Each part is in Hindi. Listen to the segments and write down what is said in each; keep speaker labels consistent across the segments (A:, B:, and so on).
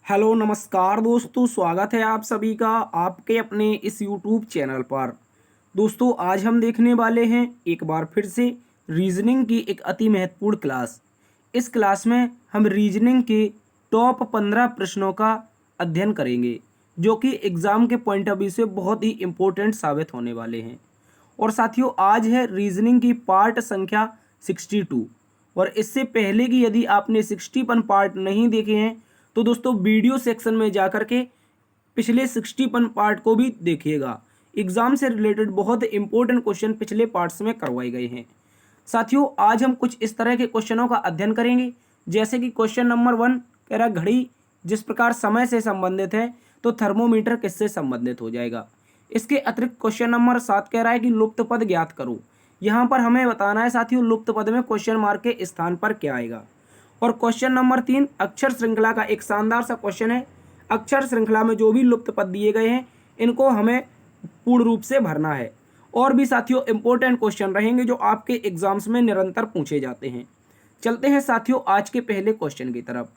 A: हेलो नमस्कार दोस्तों, स्वागत है आप सभी का आपके अपने इस यूट्यूब चैनल पर। दोस्तों आज हम देखने वाले हैं एक बार फिर से रीजनिंग की एक अति महत्वपूर्ण क्लास। इस क्लास में हम रीजनिंग के टॉप 15 प्रश्नों का अध्ययन करेंगे जो कि एग्ज़ाम के पॉइंट ऑफ व्यू से बहुत ही इम्पोर्टेंट साबित होने वाले हैं। और साथियों आज है रीजनिंग की पार्ट संख्या 62। और इससे पहले की यदि आपने 61 पार्ट नहीं देखे हैं तो दोस्तों वीडियो सेक्शन में जाकर के पिछले 61 पार्ट को भी देखिएगा। एग्जाम से रिलेटेड बहुत इंपॉर्टेंट क्वेश्चन पिछले पार्ट्स में करवाए गए हैं। साथियों आज हम कुछ इस तरह के क्वेश्चनों का अध्ययन करेंगे जैसे कि क्वेश्चन नंबर 1 कह रहा घड़ी जिस प्रकार समय से संबंधित है तो थर्मोमीटर किससे संबंधित हो जाएगा। इसके अतिरिक्त क्वेश्चन नंबर 7 कह रहा है कि लुप्त पद ज्ञात करो। यहाँ पर हमें बताना है साथियों लुप्त पद में क्वेश्चन मार्क के स्थान पर क्या आएगा। और क्वेश्चन नंबर 3 अक्षर श्रृंखला का एक शानदार सा क्वेश्चन है। अक्षर श्रृंखला में जो भी लुप्त पद दिए गए हैं इनको हमें पूर्ण रूप से भरना है। और भी साथियों इंपॉर्टेंट क्वेश्चन रहेंगे जो आपके एग्जाम्स में निरंतर पूछे जाते हैं। चलते हैं साथियों आज के पहले क्वेश्चन की तरफ।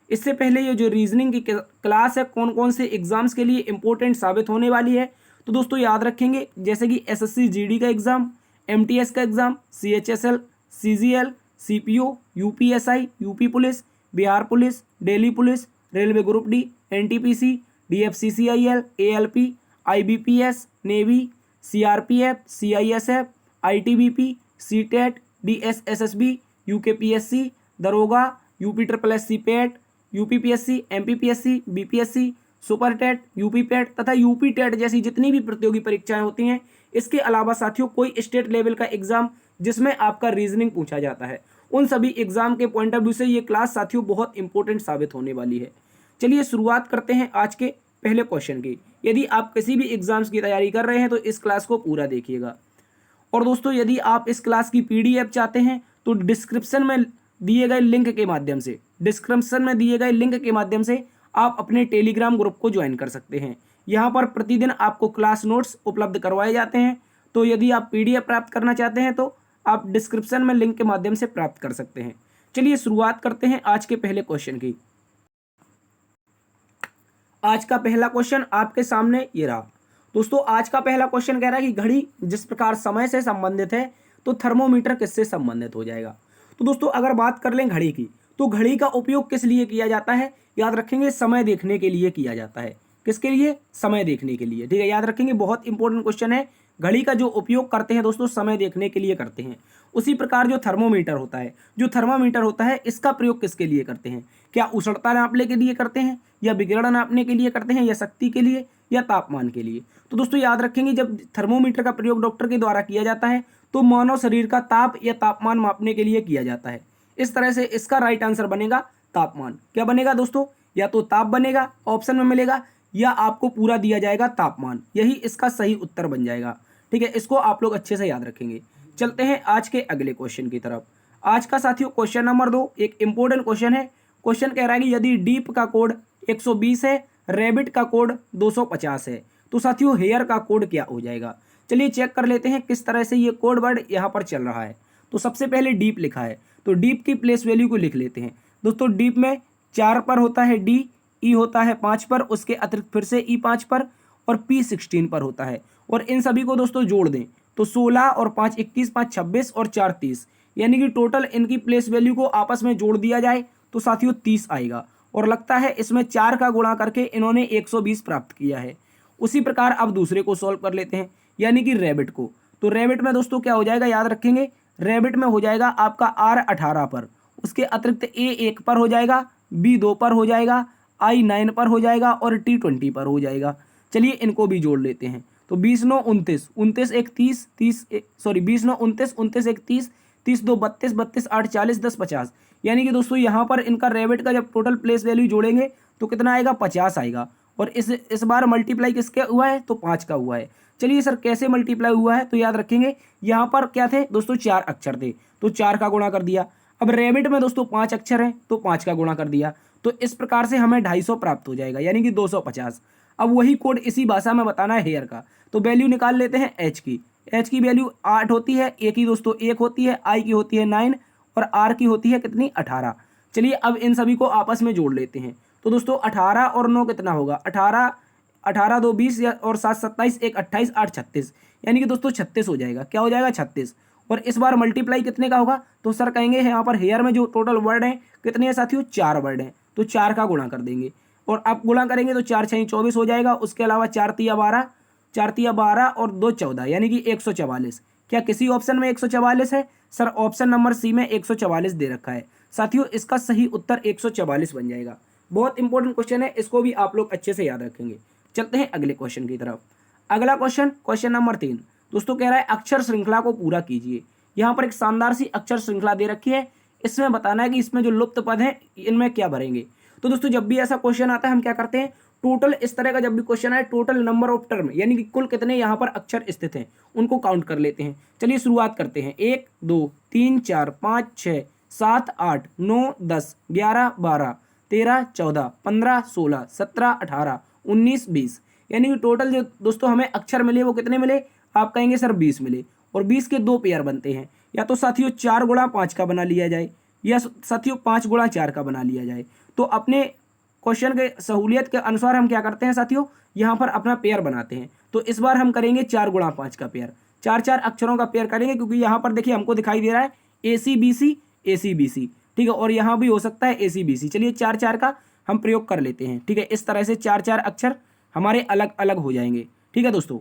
A: इससे पहले ये जो रीजनिंग की क्लास है कौन कौन से एग्जाम्स के लिए इंपॉर्टेंट साबित होने वाली है तो दोस्तों याद रखेंगे जैसे कि एसएससी जीडी का एग्जाम, एमटीएस का exam, CHSL, CGL, CPO, UPSI, UP police, Bihar police, Delhi police, railway group D, NTPC, DFCCIL, ALP, IBPS, navy, CRPF, CISF, ITBP, CTET, DSSSB, UKPSC, दरोगा, UP triple SC PET, UPPSC, MPPSC, BPSC, super TET, UP PET तथा यूपी टेट जैसी जितनी भी प्रतियोगी परीक्षाएं होती हैं। इसके अलावा साथियों कोई स्टेट लेवल का एग्जाम जिसमें आपका रीजनिंग पूछा जाता है उन सभी एग्जाम के पॉइंट ऑफ व्यू से ये क्लास साथियों बहुत इंपॉर्टेंट साबित होने वाली है। चलिए शुरुआत करते हैं आज के पहले क्वेश्चन की। यदि आप किसी भी एग्जाम्स की तैयारी कर रहे हैं तो इस क्लास को पूरा देखिएगा। और दोस्तों यदि आप इस क्लास की पीडीएफ चाहते हैं तो डिस्क्रिप्शन में दिए गए लिंक के माध्यम से आप अपने टेलीग्राम ग्रुप को ज्वाइन कर सकते हैं। यहाँ पर प्रतिदिन आपको क्लास नोट्स उपलब्ध करवाए जाते हैं। तो यदि आप पीडीएफ प्राप्त करना चाहते हैं तो आप डिस्क्रिप्शन में लिंक के माध्यम से प्राप्त कर सकते हैं। चलिए शुरुआत करते हैं आज के पहले क्वेश्चन की। आज का पहला क्वेश्चन आपके सामने ये रहा। दोस्तों आज का पहला क्वेश्चन कह रहा है कि घड़ी जिस प्रकार समय से संबंधित है तो थर्मोमीटर किससे संबंधित हो जाएगा। तो दोस्तों अगर बात कर लें घड़ी की तो घड़ी का उपयोग किस लिए किया जाता है, याद रखेंगे समय देखने के लिए किया जाता है। किसके लिए, समय देखने के लिए। ठीक है, याद रखेंगे बहुत इंपॉर्टेंट क्वेश्चन है। घड़ी का जो उपयोग करते हैं दोस्तों समय देखने के लिए करते हैं। उसी प्रकार जो थर्मोमीटर होता है इसका प्रयोग किसके लिए करते हैं, क्या उष्णता नापने के लिए करते हैं या विकिरण नापने के लिए करते हैं या शक्ति के लिए या तापमान के लिए। तो दोस्तों याद रखेंगे जब थर्मोमीटर का प्रयोग डॉक्टर के द्वारा किया जाता है तो मानव शरीर का ताप या तापमान मापने के लिए किया जाता है। इस तरह से इसका राइट आंसर बनेगा तापमान। क्या बनेगा दोस्तों, या तो ताप बनेगा ऑप्शन में मिलेगा या आपको पूरा दिया जाएगा तापमान। यही इसका सही उत्तर बन जाएगा। ठीक है, इसको आप लोग अच्छे से याद रखेंगे। चलते हैं आज के अगले क्वेश्चन की तरफ। आज का साथियों क्वेश्चन नंबर 2 एक इंपॉर्टेंट क्वेश्चन है। क्वेश्चन कह रहा है कि यदि डीप का कोड 120 है, रैबिट का कोड 250 है तो साथियों हेयर का कोड क्या हो जाएगा। चलिए चेक कर लेते हैं किस तरह से ये कोड वर्ड यहाँ पर चल रहा है। तो सबसे पहले डीप लिखा है तो डीप की प्लेस वैल्यू को लिख लेते हैं। दोस्तों डीप में 4 पर होता है डी, ई होता है 5 पर, उसके अतिरिक्त फिर से ई 5 पर और पी 16 पर होता है। और इन सभी को दोस्तों जोड़ दें तो 16 और 5 21, 5 26 और 4 30, यानी कि टोटल इनकी प्लेस वैल्यू को आपस में जोड़ दिया जाए तो साथियों 30 आएगा। और लगता है इसमें 4 का गुणा करके इन्होंने 120 प्राप्त किया है। उसी प्रकार अब दूसरे को सॉल्व कर लेते हैं यानी कि रैबिट को। तो रैबिट में दोस्तों क्या हो जाएगा, याद रखेंगे रैबिट में हो जाएगा आपका आर 18 पर, उसके अतिरिक्त ए 1 पर हो जाएगा, बी 2 पर हो जाएगा, आई 9 पर हो जाएगा और टी 20 पर हो जाएगा। चलिए इनको भी जोड़ लेते हैं तो 20 9 29, 29 1 30, 20 9 29, 29 1 30, 30 2 32, 32 8 40, 10 50, यानी कि दोस्तों यहाँ पर इनका रैबिट का जब टोटल प्लेस वैल्यू जोड़ेंगे तो कितना आएगा 50 आएगा। और इस बार मल्टीप्लाई किसके हुआ है तो 5 का हुआ है। चलिए सर कैसे मल्टीप्लाई हुआ है तो याद रखेंगे यहाँ पर क्या थे दोस्तों 4 अक्षर थे तो 4 का गुणा कर दिया। अब रैबिट में दोस्तों 5 अक्षर हैं तो 5 का गुणा कर दिया। तो इस प्रकार से हमें 250 प्राप्त हो जाएगा यानी कि 250। अब वही कोड इसी भाषा में बताना है हेयर का। तो वैल्यू निकाल लेते हैं एच की वैल्यू 8 होती है, ए की दोस्तों 1 होती है, आई की होती है 9 और आर की होती है कितनी 18। चलिए अब इन सभी को आपस में जोड़ लेते हैं तो दोस्तों 18 और 9 कितना होगा, 18, 18 2 20 और 7 27, 1 28, 8 36, यानी कि दोस्तों 36 हो जाएगा। क्या हो जाएगा, 36। और इस बार मल्टीप्लाई कितने का होगा, तो सर कहेंगे यहाँ पर हेयर में जो टोटल वर्ड हैं कितने हैं साथियों, 4 वर्ड हैं, तो 4 का गुणा कर देंगे। और अब गुणा करेंगे तो 4 6 24 हो जाएगा। उसके अलावा 4 तिया 12, 4 तिया 12 और 2 14, यानी कि 144। क्या किसी ऑप्शन में 144 है, सर ऑप्शन नंबर सी में 144 दे रखा है साथियों। इसका सही उत्तर 144 बन जाएगा। बहुत इंपॉर्टेंट क्वेश्चन है, इसको भी आप लोग अच्छे से याद रखेंगे। चलते हैं अगले क्वेश्चन की तरफ। अगला क्वेश्चन, क्वेश्चन नंबर 3 दोस्तों कह रहा है अक्षर श्रृंखला को पूरा कीजिए। यहाँ पर एक शानदार सी अक्षर श्रृंखला दे रखी है, इसमें बताना है कि इसमें जो लुप्त पद हैं इनमें क्या भरेंगे। तो दोस्तों जब भी ऐसा क्वेश्चन आता है हम क्या करते हैं, टोटल इस तरह का जब भी क्वेश्चन आए टोटल नंबर ऑफ टर्म, यानी कि कुल कितने यहाँ पर अक्षर स्थित हैं उनको काउंट कर लेते हैं। चलिए शुरुआत करते हैं। 1 2 3 4 5 6 7 8 9 10 11 12 13 14 15 16 17 18 19 20, यानी कि टोटल जो दोस्तों हमें अक्षर मिले वो कितने मिले, आप कहेंगे सर 20 मिले। और 20 के 2 पेयर बनते हैं, या तो साथियों 4 गुणा 5 का बना लिया जाए, या साथियों 5 गुणा 4 का बना लिया जाए। तो अपने क्वेश्चन के सहूलियत के अनुसार हम क्या करते हैं साथियों, यहाँ पर अपना पेयर बनाते हैं। तो इस बार हम करेंगे 4 गुणा 5 का पेयर, 4 अक्षरों का पेयर करेंगे, क्योंकि यहाँ पर देखिए हमको दिखाई दे रहा है ACBC ACBC, ठीक है, और यहाँ भी हो सकता है ACBC। चलिए 4 का हम प्रयोग कर लेते हैं, ठीक है। इस तरह से 4 अक्षर हमारे अलग अलग हो जाएंगे, ठीक है दोस्तों,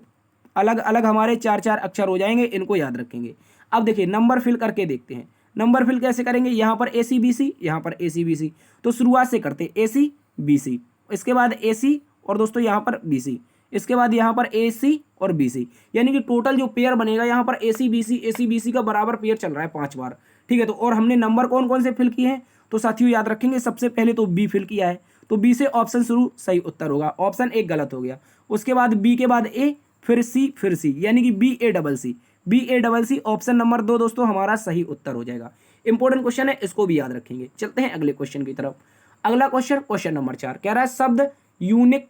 A: अलग अलग हमारे 4 अक्षर हो जाएंगे, इनको याद रखेंगे। अब देखिए नंबर फिल करके देखते हैं। नंबर फिल कैसे करेंगे, यहाँ पर ACBC, यहाँ पर ACBC, तो शुरुआत से करते ACBC, इसके बाद AC और दोस्तों यहाँ पर BC, इसके बाद यहाँ पर AC और BC, यानी कि टोटल जो पेयर बनेगा यहाँ पर ACBC का बराबर पेयर चल रहा है 5 बार, ठीक है। तो और हमने नंबर कौन कौन से फिल किए हैं, तो साथियों याद रखेंगे सबसे पहले तो B फिल किया है, तो B से ऑप्शन शुरू, सही उत्तर होगा। ऑप्शन 1 गलत हो गया। उसके बाद B के बाद A, फिर C, यानी कि BACC, ऑप्शन नंबर 2 दोस्तों हमारा सही उत्तर हो जाएगा। इंपॉर्टेंट क्वेश्चन है, इसको भी याद रखेंगे। चलते हैं अगले क्वेश्चन की तरफ। अगला क्वेश्चन, क्वेश्चन नंबर 4 कह रहा है शब्द यूनिक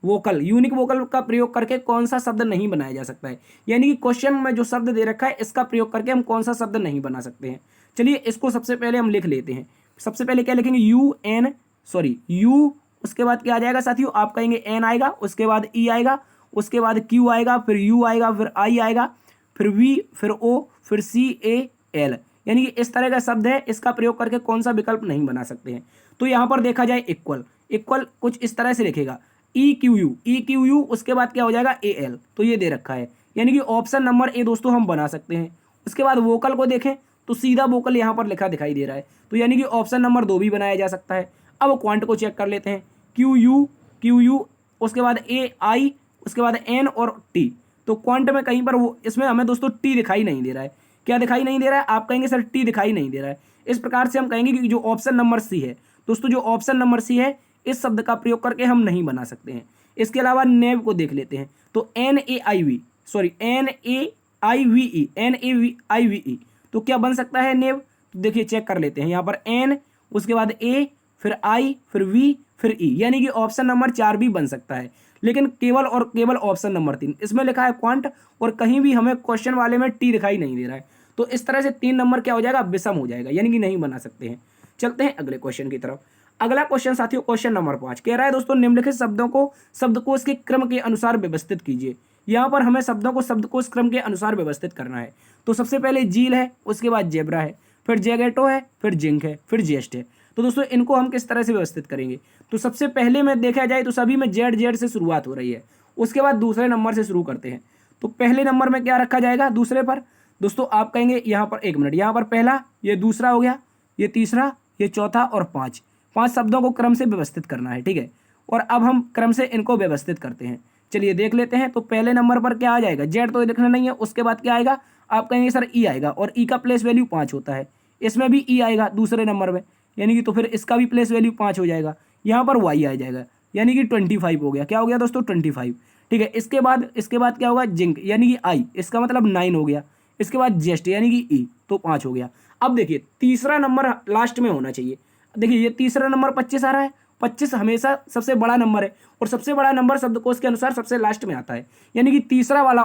A: वोकल का प्रयोग करके कौन सा शब्द नहीं बनाया जा सकता है, यानी कि क्वेश्चन में जो शब्द दे रखा है इसका प्रयोग करके हम कौन सा शब्द नहीं बना सकते हैं। चलिए इसको सबसे पहले हम लिख लेते हैं। सबसे पहले क्या लिखेंगे, यू, उसके बाद क्या आ जाएगा साथियों, आप कहेंगे N आएगा, उसके बाद E आएगा, उसके बाद Q आएगा, फिर U आएगा, फिर I आएगा, फिर V, फिर O, फिर CAL, यानी कि इस तरह का शब्द है, इसका प्रयोग करके कौन सा विकल्प नहीं बना सकते हैं। तो यहाँ पर देखा जाए इक्वल कुछ इस तरह से लिखेगा EQU, उसके बाद क्या हो जाएगा AL, तो ये दे रखा है, यानी कि ऑप्शन नंबर A दोस्तों हम बना सकते हैं। उसके बाद वोकल को देखें तो सीधा वोकल यहाँ पर लिखा दिखाई दे रहा है, तो यानी कि ऑप्शन नंबर 2 भी बनाया जा सकता है। अब क्वांट को चेक कर लेते हैं, QU, उसके बाद AI, उसके बाद N और T, तो क्वांट में कहीं पर वो इसमें हमें दोस्तों T दिखाई नहीं दे रहा है। क्या दिखाई नहीं दे रहा है, आप कहेंगे सर T दिखाई नहीं दे रहा है। इस प्रकार से हम कहेंगे कि जो ऑप्शन नंबर C है दोस्तों, जो ऑप्शन नंबर C है इस शब्द का प्रयोग करके हम नहीं बना सकते हैं। इसके अलावा नेव को देख लेते हैं, तो NAIVE, तो क्या बन सकता है नेव, तो देखिए चेक कर लेते हैं। यहाँ पर N, उसके बाद A, फिर I, फिर V, फिर E, यानी कि ऑप्शन नंबर 4 भी बन सकता है, लेकिन केवल ऑप्शन नंबर 3 इसमें लिखा है क्वांट, और कहीं भी हमें क्वेश्चन वाले में T दिखाई नहीं दे रहा है। तो इस तरह से 3 नंबर क्या हो जाएगा, विषम हो जाएगा, यानी कि नहीं बना सकते हैं। चलते हैं अगले क्वेश्चन की तरफ। अगला क्वेश्चन साथियों, क्वेश्चन नंबर 5 कह रहा है दोस्तों निम्नलिखित शब्दकोश के क्रम के अनुसार व्यवस्थित कीजिए। यहाँ पर हमें शब्दों को शब्दकोश क्रम के अनुसार व्यवस्थित करना है। तो सबसे पहले झील है, उसके बाद जेब्रा है, फिर जैगेटो है, फिर जिंक है, फिर जेस्ट है। तो दोस्तों इनको हम किस तरह से व्यवस्थित करेंगे, तो सबसे पहले में देखा जाए तो सभी में जेड से शुरुआत हो रही है। उसके बाद दूसरे नंबर से शुरू करते हैं। तो पहले नंबर में क्या रखा जाएगा, दूसरे पर दोस्तों आप कहेंगे यहाँ पर 1 मिनट, यहाँ पर पहला, ये दूसरा हो गया, ये तीसरा, ये चौथा और 5 शब्दों को क्रम से व्यवस्थित करना है, ठीक है। और अब हम क्रम से इनको व्यवस्थित करते हैं। चलिए देख लेते हैं। तो पहले नंबर पर क्या आ जाएगा, जेड तो लिखना नहीं है। उसके बाद क्या आएगा, आप कहेंगे सर ई आएगा, और ई का प्लेस वैल्यू 5 होता है, इसमें भी ई आएगा दूसरे नंबर में, यानी कि तो फिर इसका भी प्लेस वैल्यू 5 हो जाएगा। यहाँ पर वाई आ जाएगा, यानी कि 25 हो गया। क्या हो गया दोस्तों, 25, ठीक है। इसके बाद क्या होगा, जिंक, यानी कि आई, इसका मतलब 9 हो गया। इसके बाद जेस्ट यानी कि ई, तो 5 हो गया। अब देखिए तीसरा नंबर लास्ट में होना चाहिए। देखिए ये तीसरा नंबर 25 आ रहा है। 25 हमेशा सबसे बड़ा नंबर है, और सबसे बड़ा नंबर शब्दकोश के अनुसार सबसे लास्ट में आता है, यानी कि तीसरा वाला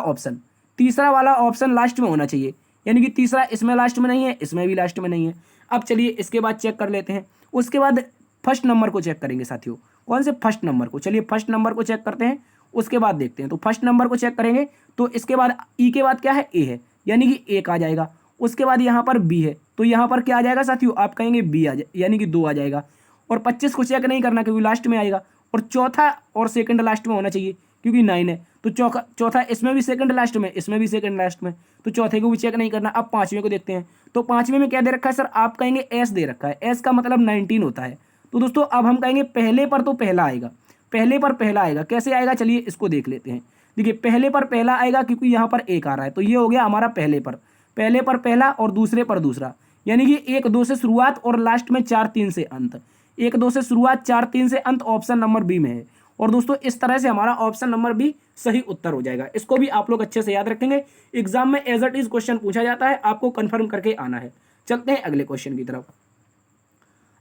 A: ऑप्शन लास्ट में होना चाहिए। यानी कि तीसरा इसमें लास्ट में नहीं है, इसमें भी लास्ट में नहीं है। अब चलिए इसके बाद चेक कर लेते हैं। उसके बाद फर्स्ट नंबर को चेक करेंगे साथियों। कौन से? फर्स्ट नंबर को। चलिए फर्स्ट नंबर को चेक करते हैं, उसके बाद देखते हैं। तो फर्स्ट नंबर को चेक करेंगे तो इसके बाद ई के बाद क्या है? ए है, यानी कि एक आ जाएगा। उसके बाद यहाँ पर बी है, तो यहाँ पर क्या आ जाएगा साथियों? आप कहेंगे बी आ जाए, यानी कि 2 आ जाएगा। और 25 को चेक नहीं करना क्योंकि लास्ट में आएगा। और चौथा और सेकंड लास्ट में होना चाहिए क्योंकि 9 है। तो चौथा इसमें भी सेकंड लास्ट में, इसमें भी सेकंड लास्ट में, तो चौथे को भी चेक नहीं करना। अब पांचवें को देखते हैं। तो पांचवें में क्या दे रखा है सर? आप कहेंगे एस दे रखा है। एस का मतलब 19 होता है। तो दोस्तों अब हम कहेंगे पहले पर तो पहला आएगा, पहले पर पहला आएगा। कैसे आएगा? चलिए इसको देख लेते हैं। देखिए पहले पर पहला आएगा क्योंकि यहाँ पर एक आ रहा है, तो ये हो गया हमारा पहले पर पहला और दूसरे पर दूसरा, यानी कि 1-2 से शुरुआत और लास्ट में 4-3 से अंत। 1-2 से शुरुआत, 4-3 से अंत ऑप्शन नंबर बी में है। और दोस्तों इस तरह से हमारा ऑप्शन नंबर बी सही उत्तर हो जाएगा। इसको भी आप लोग अच्छे से याद रखेंगे, एग्जाम में एज इट इज क्वेश्चन पूछा जाता है, आपको कंफर्म करके आना है। चलते हैं अगले क्वेश्चन की तरफ।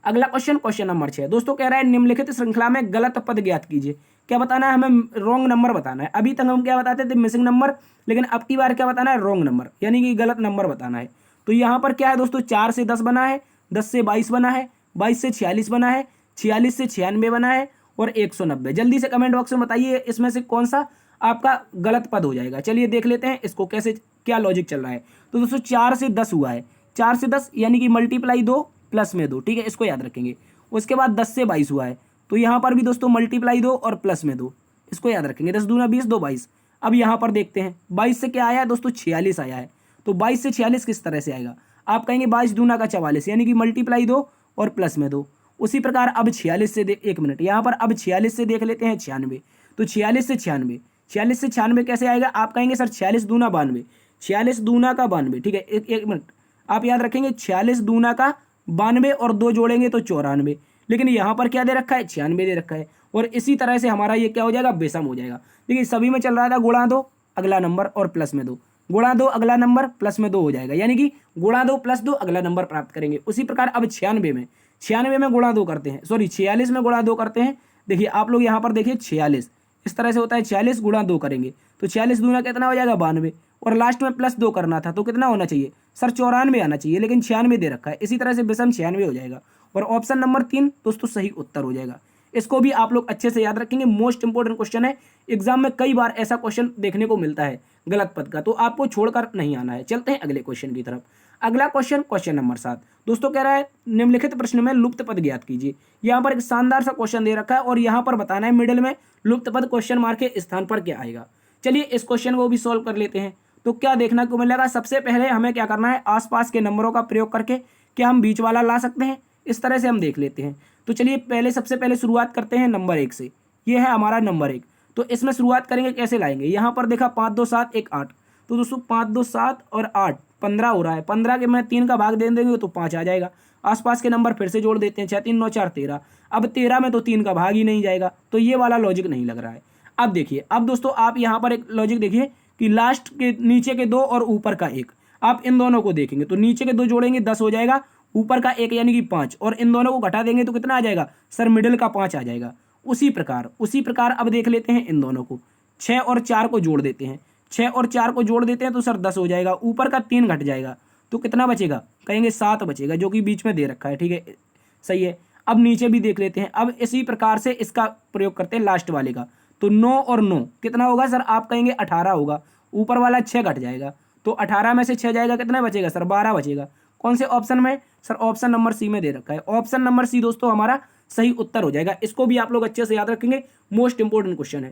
A: अगला क्वेश्चन नंबर 6 दोस्तों कह रहा है निम्नलिखित श्रृंखला में गलत पद ज्ञात कीजिए। क्या बताना है? हमें रॉन्ग नंबर बताना है। अभी तक हम क्या बताते थे? मिसिंग नंबर, लेकिन अब की बार क्या बताना है? रॉन्ग नंबर, यानी कि गलत नंबर बताना है। तो यहाँ पर क्या है दोस्तों? 4 से 10 बना है, 10 से 22 बना है, 22 से 46 बना है, 46 से 96 बना है और 190। जल्दी से कमेंट बॉक्स में बताइए इसमें से कौन सा आपका गलत पद हो जाएगा। चलिए देख लेते हैं इसको कैसे, क्या लॉजिक चल रहा है। तो दोस्तों 4 से 10 हुआ है, 4 से 10 यानी कि मल्टीप्लाई 2 प्लस में 2, ठीक है, इसको याद रखेंगे। उसके बाद 10 से 22 हुआ है, तो यहाँ पर भी दोस्तों मल्टीप्लाई 2 और प्लस में 2, इसको याद रखेंगे। 10 दूना 20, 2 22। अब यहाँ पर देखते हैं 22 से क्या आया है दोस्तों? 46 आया है। तो 22 से 46 किस तरह से आएगा? आप कहेंगे 22 दूना का 44, यानी कि मल्टीप्लाई 2 और प्लस में 2। उसी प्रकार अब 46 से एक मिनट, यहाँ पर अब 46 से देख लेते हैं 96। तो 46 से 96, 46 से 96 कैसे आएगा? आप कहेंगे सर 46 दूना 92, 46 दूना का 92, ठीक है। एक मिनट आप याद रखेंगे, 46 दूना का 92 और 2 जोड़ेंगे तो 94। लेकिन यहाँ पर क्या दे रखा है? 96 दे रखा है। और इसी तरह से हमारा ये क्या हो जाएगा? बेसम हो जाएगा। देखिए सभी में चल रहा था गुणा 2 अगला नंबर और प्लस में 2, गुणा 2 अगला नंबर प्लस में 2 हो जाएगा, यानी कि गुणा 2 प्लस 2 अगला नंबर प्राप्त करेंगे। उसी प्रकार अब 96 में गुणा 2 करते हैं, सॉरी 46 में गुणा 2 करते हैं। देखिए आप लोग यहाँ पर देखिए 46 इस तरह से होता है, 46 गुणा 2 करेंगे तो 46 दूना कितना हो जाएगा? 92। और लास्ट में प्लस 2 करना था तो कितना होना चाहिए सर? 94 आना चाहिए, लेकिन 96 दे रखा है। इसी तरह से बेसम 96 हो जाएगा और ऑप्शन नंबर 3 दोस्तों सही उत्तर हो जाएगा। इसको भी आप लोग अच्छे से याद रखेंगे, मोस्ट इंपोर्टेंट क्वेश्चन है। एग्जाम में कई बार ऐसा क्वेश्चन देखने को मिलता है गलत पद का, तो आपको छोड़कर नहीं आना है। चलते हैं अगले क्वेश्चन की तरफ। अगला क्वेश्चन नंबर 7 दोस्तों कह रहा है निम्नलिखित प्रश्न में लुप्त पद ज्ञात कीजिए। यहाँ पर एक शानदार सा क्वेश्चन दे रखा है और यहाँ पर बताना है मिडिल में लुप्त पद क्वेश्चन मार्क के स्थान पर क्या आएगा। चलिए इस क्वेश्चन को भी सॉल्व कर लेते हैं। तो क्या देखना को मिलेगा? सबसे पहले हमें क्या करना है? आसपास के नंबरों का प्रयोग करके क्या हम बीच वाला ला सकते हैं? इस तरह से हम देख लेते हैं। तो चलिए सबसे पहले शुरुआत करते हैं नंबर 1 से। ये है हमारा नंबर 1। तो इसमें शुरुआत करेंगे, कैसे लाएंगे? यहाँ पर देखा 5 2 7 1 8, तो दोस्तों 5 2 7 और 8 15 हो रहा है। 15 के मैं 3 का भाग दे देंगे तो 5 आ जाएगा। आसपास के नंबर फिर से जोड़ देते हैं, 6 3 9 4 13। अब 13 में तो 3 का भाग ही नहीं जाएगा, तो ये वाला लॉजिक नहीं लग रहा है। अब देखिए, अब दोस्तों आप यहाँ पर एक लॉजिक देखिए कि लास्ट के नीचे के 2 और ऊपर का 1, आप इन दोनों को देखेंगे तो नीचे के 2 जोड़ेंगे 10 हो जाएगा, ऊपर का 1 यानी कि 5, और इन दोनों को घटा देंगे तो कितना आ जाएगा सर? मिडिल का 5 आ जाएगा। उसी प्रकार अब देख लेते हैं इन दोनों को, 6 और 4 को जोड़ देते हैं, 6 और 4 को जोड़ देते हैं तो सर 10 हो जाएगा, ऊपर का 3 घट जाएगा तो कितना बचेगा? कहेंगे 7 बचेगा, जो कि बीच में दे रखा है, ठीक है, सही है। अब नीचे भी देख लेते हैं। अब इसी प्रकार से इसका प्रयोग करते हैं लास्ट वाले का। तो 9 और 9 कितना होगा सर? आप कहेंगे 18 होगा, ऊपर वाला 6 घट जाएगा तो 18 में से 6 जाएगा, कितना बचेगा सर? 12 बचेगा। कौन से ऑप्शन में सर? ऑप्शन नंबर सी में दे रखा है। ऑप्शन नंबर सी दोस्तों हमारा सही उत्तर हो जाएगा। इसको भी आप लोग अच्छे से याद रखेंगे, मोस्ट इंपोर्टेंट क्वेश्चन है।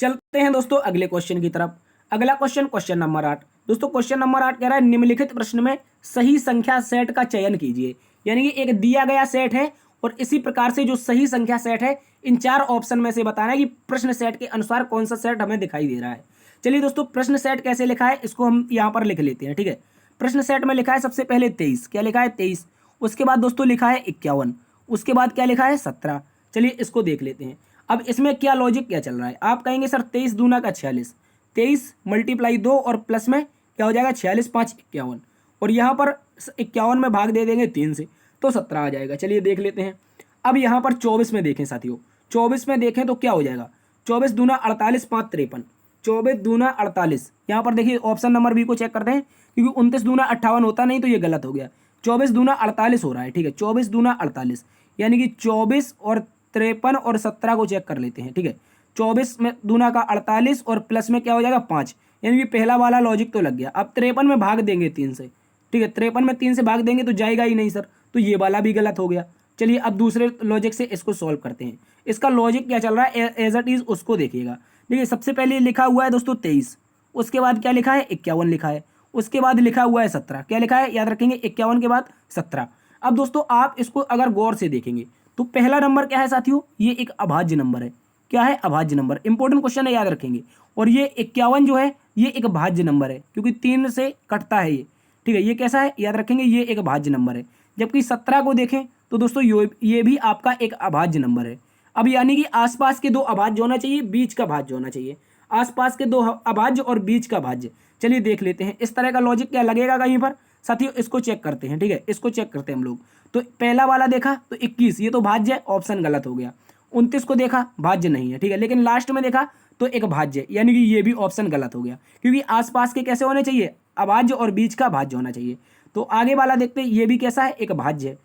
A: चलते हैं दोस्तों अगले क्वेश्चन की तरफ। अगला क्वेश्चन नंबर 8 दोस्तों क्वेश्चन नंबर 8 कह रहा है निम्नलिखित प्रश्न में सही संख्या सेट का चयन कीजिए। यानी कि एक दिया गया सेट है और इसी प्रकार से जो सही संख्या सेट है, इन 4 ऑप्शन में से बताना है कि प्रश्न सेट के अनुसार कौन सा सेट हमें दिखाई दे रहा है। चलिए दोस्तों प्रश्न सेट कैसे लिखा है इसको हम यहाँ पर लिख लेते हैं, ठीक है। प्रश्न सेट में लिखा है सबसे पहले 23, क्या लिखा है 23। उसके बाद दोस्तों लिखा है 51, उसके बाद क्या लिखा है 17। चलिए इसको देख लेते हैं। अब इसमें क्या लॉजिक क्या चल रहा है? आप कहेंगे सर 23 दूना का 46, 23 मल्टीप्लाई 2 और प्लस में क्या हो जाएगा 46 5 51, और यहाँ पर 51 में भाग दे देंगे 3 से तो 17 आ जाएगा। चलिए देख लेते हैं। अब यहाँ पर 24 में देखें साथियों, 24 में देखें तो क्या हो जाएगा? 24 दूना 48 5 53, 24 दूना 48। यहाँ पर देखिए ऑप्शन नंबर बी को चेक करते हैं क्योंकि 29 दूना 58 होता नहीं तो ये गलत हो गया। 24 दूना 48 हो रहा है, ठीक है, 24 दूना 48, यानी कि 24 और 53 और 17 को चेक कर लेते हैं, ठीक है। 24 में दूना का 48 और प्लस में क्या हो जाएगा 5, यानी कि पहला वाला लॉजिक तो लग गया। अब 53 में भाग देंगे 3 से, ठीक है, 53 में 3 से भाग देंगे तो जाएगा ही नहीं सर, तो ये वाला भी गलत हो गया। चलिए अब दूसरे लॉजिक से इसको सॉल्व करते हैं। इसका लॉजिक क्या चल रहा है एज इट इज उसको देखिएगा। देखिए सबसे पहले लिखा हुआ है दोस्तों 23, उसके बाद क्या लिखा है 51 लिखा है, उसके बाद लिखा हुआ है 17, क्या लिखा है याद रखेंगे 51 के बाद 17। अब दोस्तों आप इसको अगर गौर से देखेंगे तो पहला नंबर क्या है साथियों, ये एक अभाज्य नंबर है। क्या है, अभाज्य नंबर, इंपॉर्टेंट क्वेश्चन है, याद रखेंगे। और ये 51 जो है ये एक भाज्य नंबर है, क्योंकि 3 से कटता है ये, ठीक है। ये कैसा है, याद रखेंगे, ये एक भाज्य नंबर है। जबकि 17 को देखें तो दोस्तों ये भी आपका एक अभाज्य नंबर है। अब यानी कि आसपास के दो अभाज्य होना चाहिए, बीच का भाज्य होना चाहिए, आसपास के दो अभाज्य और बीच का भाज्य। चलिए देख लेते हैं इस तरह का लॉजिक क्या लगेगा कहीं पर साथियों, इसको चेक करते हैं, ठीक है, इसको चेक करते हैं हम लोग। तो पहला वाला देखा तो 21, ये तो भाज्य है, ऑप्शन गलत हो गया। 29 को देखा, भाज्य नहीं है, ठीक है, लेकिन लास्ट में देखा तो एक भाज्य, यानी कि ये भी ऑप्शन गलत हो गया, क्योंकि आसपास के कैसे होने चाहिए, अभाज्य और बीच का भाज्य होना चाहिए। तो आगे वाला देखते हैं, ये भी कैसा है, एक भाज्य है,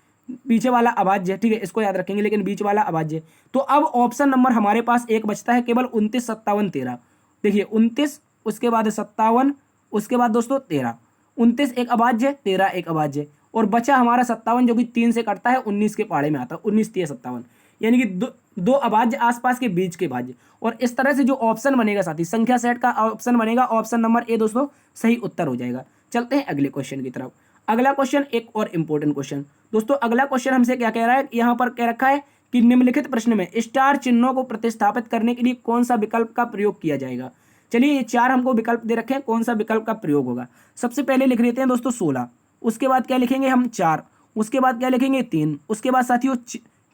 A: पीछे वाला अभाज्य है, ठीक है, इसको याद रखेंगे, लेकिन बीच वाला अभाज्य। तो अब ऑप्शन नंबर हमारे पास एक बचता है केवल 29, 57, 13। देखिए 29, उसके बाद 57, उसके बाद दोस्तों 13। 29 एक अभाज्य, 13 एक अभाज्य, और बचा हमारा 57 जो कि 3 से कटता है, 19 के पाड़े में आता है, 19 3 57, यानी कि दो अभाज्य आसपास के बीच के भाज्य। और इस तरह से जो ऑप्शन बनेगा साथी, संख्या सेट का ऑप्शन बनेगा, ऑप्शन नंबर ए दोस्तों सही उत्तर हो जाएगा। चलते हैं अगले क्वेश्चन की तरफ। अगला क्वेश्चन एक और इंपॉर्टेंट क्वेश्चन दोस्तों। अगला क्वेश्चन हमसे क्या कह रहा है, यहाँ पर कह रखा है कि निम्नलिखित प्रश्न में स्टार चिन्हों को प्रतिस्थापित करने के लिए कौन सा विकल्प का प्रयोग किया जाएगा। चलिए ये 4 हमको विकल्प दे रखे हैं, कौन सा विकल्प का प्रयोग होगा। सबसे पहले लिख लेते हैं दोस्तों 16, उसके बाद क्या लिखेंगे हम 4, उसके बाद क्या लिखेंगे 3, उसके बाद साथियों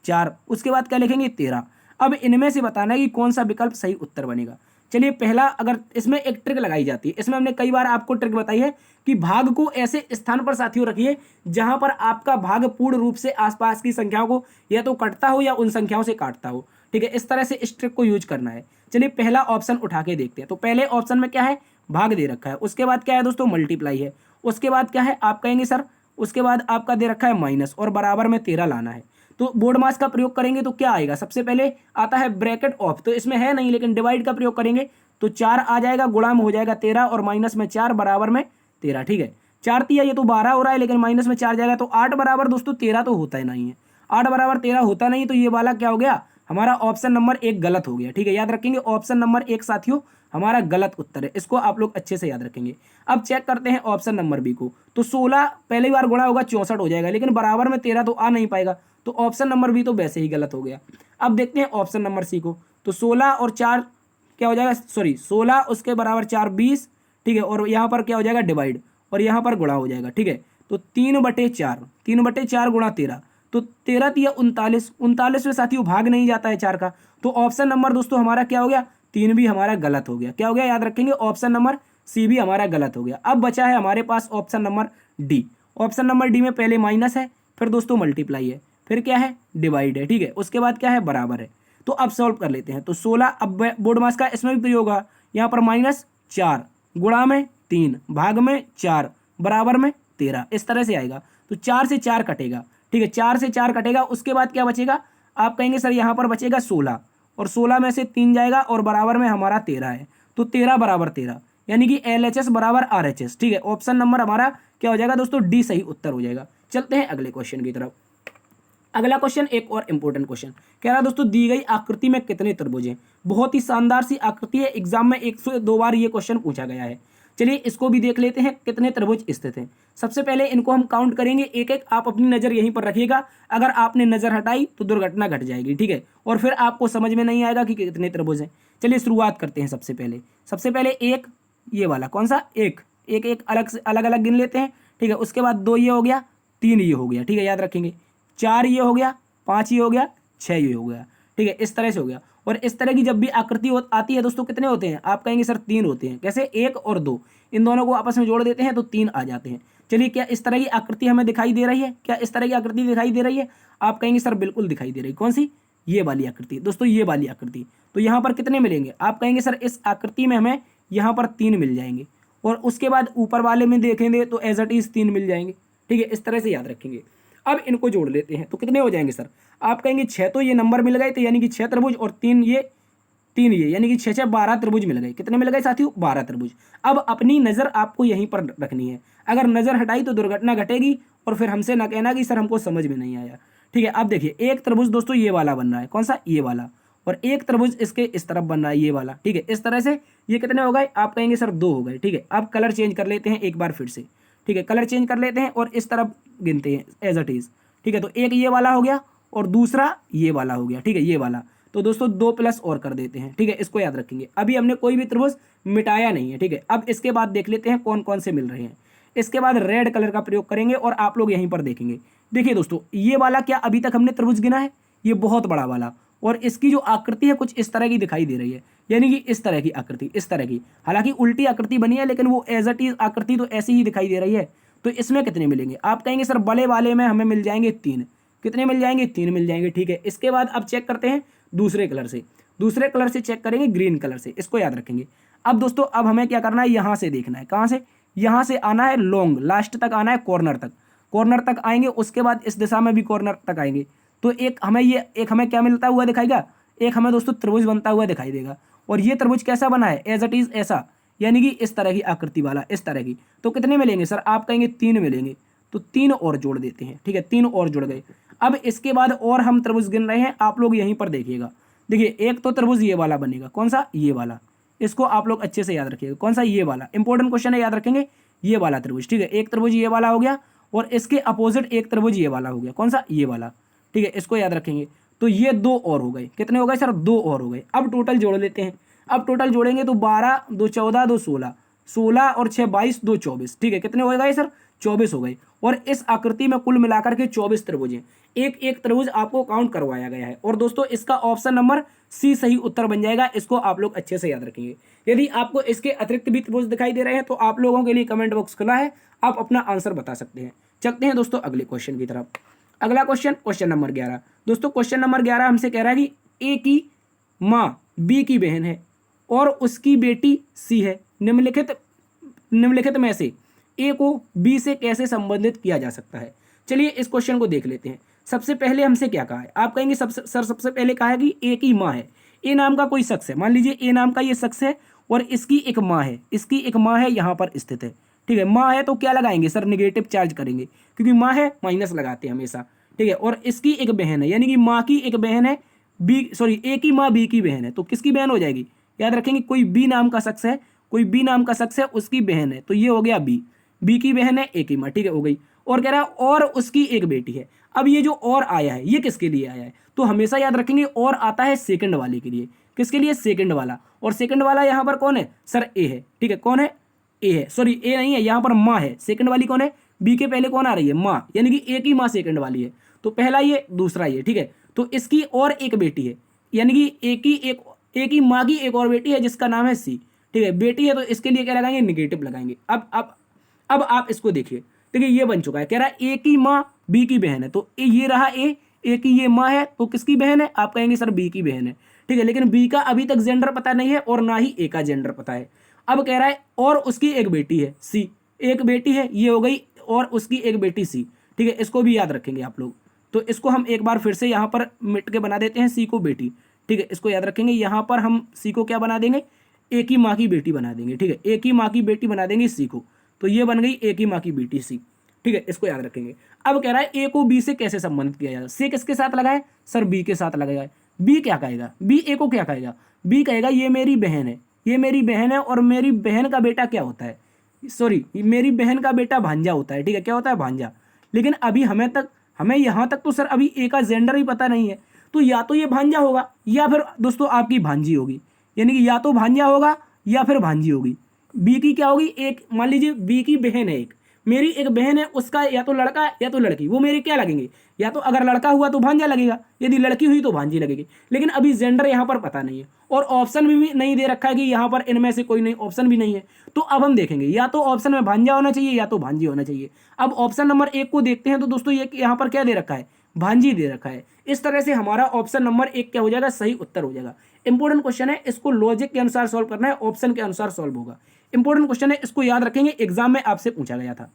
A: 4, उसके बाद क्या लिखेंगे 13। अब इनमें से बताना है कि कौन सा विकल्प सही उत्तर बनेगा। चलिए पहला, अगर इसमें एक ट्रिक लगाई जाती है, इसमें हमने कई बार आपको ट्रिक बताई है कि भाग को ऐसे स्थान पर साथियों रखिए जहां पर आपका भाग पूर्ण रूप से आसपास की संख्याओं को या तो कटता हो या उन संख्याओं से काटता हो, ठीक है, इस तरह से इस ट्रिक को यूज करना है। चलिए पहला ऑप्शन उठा के देखते हैं। तो पहले ऑप्शन में क्या है, भाग दे रखा है, उसके बाद क्या है दोस्तों मल्टीप्लाई है, उसके बाद क्या है आप कहेंगे सर, उसके बाद आपका दे रखा है माइनस और बराबर में 13 लाना है। तो बोर्ड मास का प्रयोग करेंगे तो क्या आएगा, सबसे पहले आता है ब्रैकेट ऑफ, तो इसमें है नहीं, लेकिन डिवाइड का प्रयोग करेंगे तो 4 आ जाएगा, गुणा में हो जाएगा 13 और माइनस में 4 बराबर में 13, ठीक है। 4 तिया ये तो 12 हो रहा है, लेकिन माइनस में 4 जाएगा तो 8 बराबर दोस्तों 13 तो होता ही नहीं है, 8 बराबर 13 होता नहीं, तो ये वाला क्या हो गया, हमारा ऑप्शन नंबर 1 गलत हो गया, ठीक है। याद रखेंगे ऑप्शन नंबर 1 साथियों हमारा गलत उत्तर है, इसको आप लोग अच्छे से याद रखेंगे। अब चेक करते हैं ऑप्शन नंबर बी को। तो 16 पहली बार गुणा होगा 64 हो जाएगा, लेकिन बराबर में 13 तो आ नहीं पाएगा, तो ऑप्शन नंबर बी तो वैसे ही गलत हो गया। अब देखते हैं ऑप्शन नंबर सी को। तो 16 और 4 क्या हो जाएगा, सॉरी 16 उसके बराबर 4 20, ठीक है, और यहाँ पर क्या हो जाएगा डिवाइड, और यहाँ पर गुणा हो जाएगा, ठीक है। तो 3/4, 3/4 गुणा 13, तो 13 तिया 39, 39 में साथियों भाग नहीं जाता है 4 का, तो ऑप्शन नंबर दोस्तों हमारा क्या हो गया, 3 भी हमारा गलत हो गया। क्या हो गया, याद रखेंगे ऑप्शन नंबर सी भी हमारा गलत हो गया। अब बचा है हमारे पास option number D. Option number D में पहले माइनस है, फिर दोस्तों मल्टीप्लाई है, फिर क्या है डिवाइड है, ठीक है, उसके बाद क्या है बराबर है। तो अब सॉल्व कर लेते हैं। तो 16, अब बोर्ड मास का इसमें भी प्रयोग है, यहाँ पर -4 गुणा में 3 भाग में 4 बराबर में 13, इस तरह से आएगा। तो 4 से 4 कटेगा, ठीक है, 4 से 4 कटेगा, उसके बाद क्या बचेगा, आप कहेंगे सर यहाँ पर बचेगा 16, और 16 में से 3 जाएगा और बराबर में हमारा 13 है, तो 13 बराबर 13, यानी कि LHS बराबर RHS, ठीक है। ऑप्शन नंबर हमारा क्या हो जाएगा दोस्तों, डी सही उत्तर हो जाएगा। चलते हैं अगले क्वेश्चन की तरफ। अगला क्वेश्चन एक और इंपॉर्टेंट क्वेश्चन कह रहा है दोस्तों, दी गई आकृति में कितने त्रिभुज हैं। बहुत ही शानदार सी आकृति है, एग्जाम में 102 बार ये क्वेश्चन पूछा गया है। चलिए इसको भी देख लेते हैं कितने त्रिभुज स्थित हैं। सबसे पहले इनको हम काउंट करेंगे एक एक, आप अपनी नज़र यहीं पर रखिएगा, अगर आपने नज़र हटाई तो दुर्घटना घट जाएगी, ठीक है, और फिर आपको समझ में नहीं आएगा कि कितने त्रिभुज हैं। चलिए शुरुआत करते हैं। सबसे पहले एक, ये वाला कौन सा, एक अलग अलग गिन लेते हैं, ठीक है। उसके बाद 2 ये हो गया, 3 ये हो गया, ठीक है, याद रखेंगे। 4 ये हो गया, 5 ये हो गया, 6 ये हो गया, ठीक है, इस तरह से हो गया। और इस तरह की जब भी आकृति आती है दोस्तों कितने होते हैं, आप कहेंगे सर 3 होते हैं। कैसे, 1 और 2, इन दोनों को आपस में जोड़ देते हैं तो 3 आ जाते हैं। चलिए क्या इस तरह की आकृति हमें दिखाई दे रही है, क्या इस तरह की आकृति दिखाई दे रही है, आप कहेंगे सर बिल्कुल दिखाई दे रही है। कौन सी, ये वाली आकृति दोस्तों, ये वाली आकृति। तो यहाँ पर कितने मिलेंगे, आप कहेंगे सर इस आकृति में हमें यहाँ पर 3 मिल जाएंगे, और उसके बाद ऊपर वाले में देखेंगे तो एज इट इज 3 मिल जाएंगे, ठीक है, इस तरह से याद रखेंगे। अब इनको जोड़ लेते हैं तो कितने हो जाएंगे सर? आप कहेंगे 6 तो ये नंबर मिल गए, तो यानी कि 6 त्रिभुज और 3 ये यानी कि 6 6 12 त्रिभुज मिल गए। कितने मिल गए साथियों? 12 त्रिभुज। अब अपनी नज़र आपको यहीं पर रखनी है, अगर नज़र हटाई तो दुर्घटना घटेगी और फिर हमसे ना कहना कि सर हमको समझ में नहीं आया। ठीक है, अब देखिए एक त्रिभुज दोस्तों ये वाला बन रहा है, कौन सा? ये वाला, और एक त्रिभुज इसके इस तरफ बन रहा है, ये वाला। ठीक है, इस तरह से ये कितने हो गए? आप कहेंगे सर 2 हो गए। ठीक है, अब कलर चेंज कर लेते हैं एक बार फिर से। ठीक है, कलर चेंज कर लेते हैं और इस तरफ गिनते हैं एज इट इज। ठीक है, तो एक ये वाला हो गया और दूसरा ये वाला हो गया। ठीक है, ये वाला, तो दोस्तों 2 प्लस और कर देते हैं। ठीक है, इसको याद रखेंगे। अभी हमने कोई भी त्रिभुज मिटाया नहीं है। ठीक है, अब इसके बाद देख लेते हैं कौन कौन से मिल रहे हैं। इसके बाद रेड कलर का प्रयोग करेंगे और आप लोग यहीं पर देखेंगे। देखिए दोस्तों, ये वाला क्या अभी तक हमने त्रिभुज गिना है? ये बहुत बड़ा वाला, और इसकी जो आकृति है कुछ इस तरह की दिखाई दे रही है, यानी कि इस तरह की आकृति, इस तरह की। हालांकि उल्टी आकृति बनी है लेकिन वो एज इट इज आकृति तो ऐसी ही दिखाई दे रही है। तो इसमें कितने मिलेंगे? आप कहेंगे सर बड़े वाले में हमें मिल जाएंगे 3। कितने मिल जाएंगे? 3 मिल जाएंगे। ठीक है, इसके बाद अब चेक करते हैं दूसरे कलर से। दूसरे कलर से चेक करेंगे ग्रीन कलर से, इसको याद रखेंगे। अब दोस्तों अब हमें क्या करना है? यहाँ से देखना है। कहाँ से? यहाँ से आना है लॉन्ग, लास्ट तक आना है, कॉर्नर तक। कॉर्नर तक आएंगे, उसके बाद इस दिशा में भी कॉर्नर तक आएंगे, तो एक हमें क्या मिलता हुआ दिखाएगा? एक हमें दोस्तों त्रिभुज बनता हुआ दिखाई देगा। और ये त्रिभुज कैसा बना है? एज इट इज ऐसा, यानी कि इस तरह की आकृति वाला, इस तरह की। तो कितने मिलेंगे सर? आप कहेंगे 3 मिलेंगे, तो 3 और जोड़ देते हैं। ठीक है, 3 और जुड़ गए। अब इसके बाद और हम त्रिभुज गिन रहे हैं, आप लोग यहीं पर देखिएगा। देखिए एक तो त्रिभुज ये वाला बनेगा, कौन सा? ये वाला। इसको आप लोग अच्छे से याद रखिएगा, कौन सा? ये वाला। इंपॉर्टेंट क्वेश्चन है, याद रखेंगे। ये वाला त्रिभुज। ठीक है, एक त्रिभुज ये वाला हो गया और इसके अपोजिट एक त्रिभुज ये वाला हो गया, कौन सा? ये वाला। ठीक है, इसको याद रखेंगे। तो ये 2 और हो गए। कितने हो गए सर? 2 और हो गए। अब टोटल जोड़ लेते हैं। अब टोटल जोड़ेंगे तो 12 2 14 2 16, 16 और 6 22 2 24। ठीक है, कितने हो गए सर? 24 हो गए। और इस आकृति में कुल मिलाकर के 24 त्रिभुज हैं। एक एक त्रिभुज आपको काउंट करवाया गया है। और दोस्तों इसका ऑप्शन नंबर सी सही उत्तर बन जाएगा। इसको आप लोग अच्छे से याद रखेंगे। यदि आपको इसके अतिरिक्त भी त्रिभुज दिखाई दे रहे हैं तो आप लोगों के लिए कमेंट बॉक्स खुला है, आप अपना आंसर बता सकते हैं। चलते हैं दोस्तों अगले क्वेश्चन की तरफ। अगला क्वेश्चन, क्वेश्चन नंबर 11। दोस्तों क्वेश्चन नंबर 11 हमसे कह रहा है कि ए की माँ बी की बहन है और उसकी बेटी सी है। निम्नलिखित में से ए को बी से कैसे संबंधित किया जा सकता है? चलिए इस क्वेश्चन को देख लेते हैं। सबसे पहले हमसे क्या कहा है? आप कहेंगे सबसे पहले कहा है कि ए की माँ है। ए नाम का कोई शख्स है, मान लीजिए ए नाम का ये शख्स है और इसकी एक माँ है। इसकी एक माँ है, यहाँ पर स्थित है। ठीक है, माँ है तो क्या लगाएंगे सर? निगेटिव चार्ज करेंगे, क्योंकि माँ है माइनस लगाते हैं हमेशा। ठीक है, और इसकी एक बहन है, यानी कि माँ की एक बहन है, ए की माँ बी की बहन है, तो किसकी बहन हो जाएगी? याद रखेंगे, कोई बी नाम का शख्स है, कोई बी नाम का शख्स है, उसकी बहन है, तो ये हो गया बी की बहन है, ए की माँ। ठीक है, हो गई। और कह रहा है और उसकी एक बेटी है। अब ये जो और आया है ये किसके लिए आया है? तो हमेशा याद रखेंगे और आता है सेकंड वाले के लिए। किसके लिए? सेकंड वाला। और सेकंड वाला यहाँ पर कौन है सर? ए है। ठीक है, कौन है? ए है, सॉरी ए नहीं है, यहाँ पर माँ है। सेकंड वाली कौन है? बी के पहले कौन आ रही है? माँ, यानी कि ए की माँ सेकंड वाली है। तो पहला ये, दूसरा ये। ठीक है, तो इसकी और एक बेटी है, यानी कि ए की माँ की एक और बेटी है जिसका नाम है सी। ठीक है, बेटी है तो इसके लिए क्या लगाएंगे? निगेटिव लगाएंगे। अब आप इसको देखिए। देखिए ये बन चुका है, कह रहा है ए की माँ बी की बहन है, तो ये रहा ए की ये माँ है, तो किसकी बहन है? आप कहेंगे सर बी की बहन है। ठीक है, लेकिन बी का अभी तक जेंडर पता नहीं है और ना ही ए का जेंडर पता है। अब कह रहा है और उसकी एक बेटी है सी। एक बेटी है, ये हो गई, और उसकी एक बेटी सी। ठीक है, इसको भी याद रखेंगे आप लोग। तो इसको हम एक बार फिर से यहाँ पर मिट के बना देते हैं, सी को बेटी। ठीक है, इसको याद रखेंगे। यहाँ पर हम सी को क्या बना देंगे? ए की माँ की बेटी बना देंगे। ठीक है, ए की माँ की बेटी बना देंगे सी को, तो ये बन गई ए की माँ की बेटी सी। ठीक है, इसको याद रखेंगे। अब कह रहा है ए को बी से कैसे संबंधित किया जाए? सी किसके साथ लगाए सर? बी के साथ लगाया। बी क्या कहेगा? बी ए को क्या कहेगा? बी कहेगा ये मेरी बहन है, ये मेरी बहन है, और मेरी बहन का बेटा क्या होता है? सॉरी, मेरी बहन का बेटा भांजा होता है। ठीक है, क्या होता है? भांजा। लेकिन अभी हमें यहाँ तक तो सर अभी ए का जेंडर ही पता नहीं है, तो या तो ये भांजा होगा या फिर दोस्तों आपकी भांजी होगी, यानी कि या तो भांजा होगा या फिर भांजी होगी। बी की क्या होगी? एक, मान लीजिए बी की बहन है, एक मेरी एक बहन है, उसका या तो लड़का या तो लड़की, वो मेरे क्या लगेंगे? या तो अगर लड़का हुआ तो भांजा लगेगा, यदि लड़की हुई तो भांजी लगेगी। लेकिन अभी जेंडर यहाँ पर पता नहीं है और ऑप्शन भी नहीं दे रखा है कि यहाँ पर इनमें से कोई नहीं, ऑप्शन भी नहीं है। तो अब हम देखेंगे, या तो ऑप्शन में भांजा होना चाहिए या तो भांजी होना चाहिए। अब ऑप्शन नंबर 1 को देखते हैं, तो दोस्तों ये यहाँ पर क्या दे रखा है? भांजी दे रखा है। इस तरह से हमारा ऑप्शन नंबर 1 क्या हो जाएगा? सही उत्तर हो जाएगा। इंपॉर्टेंट क्वेश्चन है, इसको लॉजिक के अनुसार सॉल्व करना है, ऑप्शन के अनुसार सॉल्व होगा। इंपॉर्टेंट क्वेश्चन है, इसको याद रखेंगे, एग्जाम में आपसे पूछा गया था।